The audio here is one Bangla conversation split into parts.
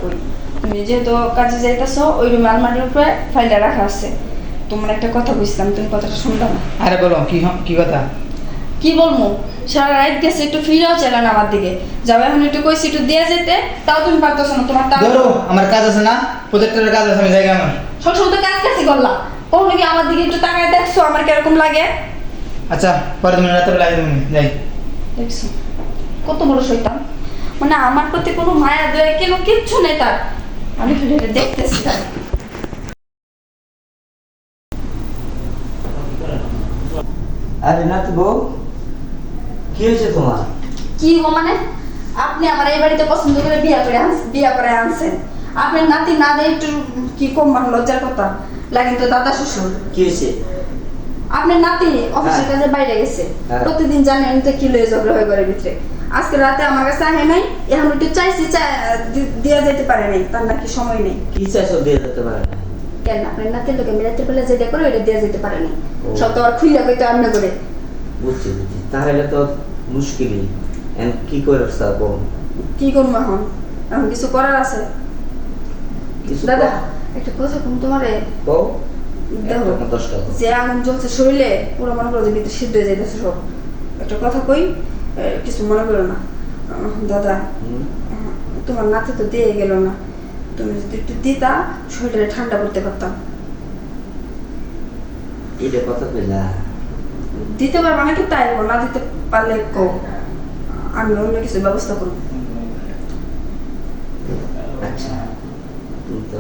কই। তুমি যেহেতু কাজে যাইতেছো, ওই রুমে আলমারির উপরে ফাইলটা রাখা আছে। তোমার একটা কথা বুঝলাম, তুমি কথাটা শুনবে না। আরে বলো কি কথা? কি বলবো, সারা রাত গেছে, একটু ফিরেও চলে না আমার দিকে। যাবে এখন একটু কইছি একটু দিয়ে যেতে, তাও তুমি পারতেছো না। তোমার ধরো আমার কাজ আছে না, প্রজেক্টরের কাজ আছে, আমি জায়গা আমার। সবসময় তো কাজ কাছি করলা, কখনো কি আমার দিকে একটু তাকায় দেখছো আমার কিরকম লাগে? আচ্ছা পরে তুমি রাতে বেলা তুমি যাই। দেখছো কত বড় শয়তান, মানে আমার প্রতি কোনো মায়া দয়া কেন কিচ্ছু নেই তার। আমি শুধু এটা দেখতেছি তার। আরে নাতি বউ, কি হয়েছে তোমার? কি গো মানে, আপনি আমার এই বাড়িতে পছন্দ করে বিয়া করে আনছেন। আপনার নাতি না দেয় একটু কি কম মানে লজ্জার কথা লাগেন তো দাদা শ্বশুর। কি হয়েছে? আপনার নাতি অফিসের কাজে বাইরে গেছে, হ্যাঁ। প্রতিদিন জানেন তো কি লয়ে ঝগড়া হয়ে ঘরের ভিতরে। আজকে রাতে আমার কাছে আহে নাই, এখন একটু চাইছি দেওয়া যেতে পারে নাই, তার নাকি সময় নেই। কি চাইছো দিয়ে যেতে পারে না? কেন আপনার নাতির লোকে মিলাতে পেলে যেটা করে ওইটা দেওয়া যেতে পারে নাই। ও। সব তো আর খুইলা কইতে আমনে করে। বুঝছি তাহলে তো মুশকিলই। কি করে স্যার বউ? কি করবো এখন, এখন কিছু করার আছে? কিছু দাদা একটা কথা কোন তোমারে, বউ দেখো 10 টাকা যে আগুন জ্বলছে শরীরে, পুরো মনে করো যে ভিতরে সিদ্ধ হয়ে যাইতেছে সব। একটা কথা কই, কিছু মনে করো না। দাদা তোমার নাতি তো দিয়ে গেল না, তুমি যদি একটু দিতা শরীরে ঠান্ডা করতে পারতাম। এটা কথা কইলা? দিতে পারবা নাকি তাই বলো, না দিতে পারলে কো, আমি অন্য কিছু ব্যবস্থা করবো। আচ্ছা তুমি তো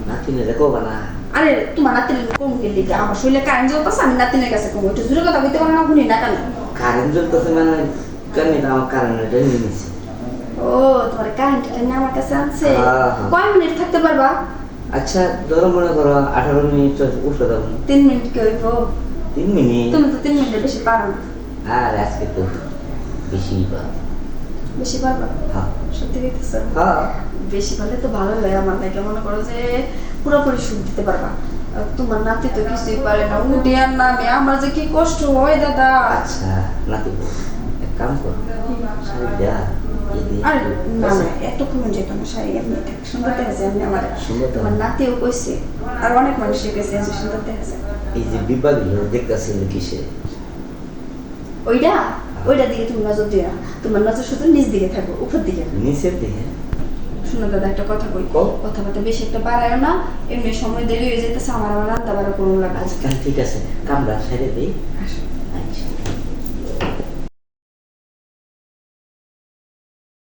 নাতিনে দেখো না। আরে তোমার নাতিনের কম গেলি আমার শরীরে কারেন্ট জ্বলতেছে, আমি নাতিনের কাছে কম একটু জোরে কথা বলতে পারো না, শুনি না কেন? কারেন্ট জ্বলতেছে মানে কেন? এটা আমার কারেন্টটা নিয়ে নিছে। ও তোমার কারেন্ট টেনে আমার কাছে আনছে। হ্যাঁ, হ্যাঁ। কয় মিনিট থাকতে পারবা? আচ্ছা ধরো মনে করো 18 মিনিট উঠে দেবো। 3 মিনিট কি হইব? 3 মিনিট? তুমি তো 3 মিনিটের বেশি পারো না। আর আজকে তো বেশি বেশি পারবা? হ্যাঁ সত্যি কইতেছ? হ্যাঁ বেশি পারলে তো ভালো হয় আমার লাগে, মনে করো যে পুরোপুরি সুখ দিতে পারবা। আর তোমার নাতি তো কিছুই পারে না, উঠে আর নামে, আমার যে কি কষ্ট হয় দাদা। আচ্ছা নাতি বউ, এক কাম করো, শাড়িটা আরে না না, এতক্ষণ যেত না, শাড়ি এমনি থাক, সুন্দর দেখেছে এমনি আমার। সুন্দর তো। তোমার নাতিও কইছে, আর অনেক মানুষই কইছে যে সুন্দর দেখেছে। এই যে বিভাগগুলো দেখতেছিল কিসে? ওইটা ওইটা দিকে তুমি নজর দিও না, তোমার নজর শুধু নিচ দিকে থাকো, উপর দিকে না। নিচের দিকে? শুনো দাদা একটা কথা কই, কও। কথাবার্তা বেশি একটা বাড়ায়ও না, এমনি সময় দেরি হয়ে যেতেছে, আমার রান্না বাড়া করুন লাগা। আচ্ছা ঠিক আছে, কামড়া ছেড়ে দিই। আসো।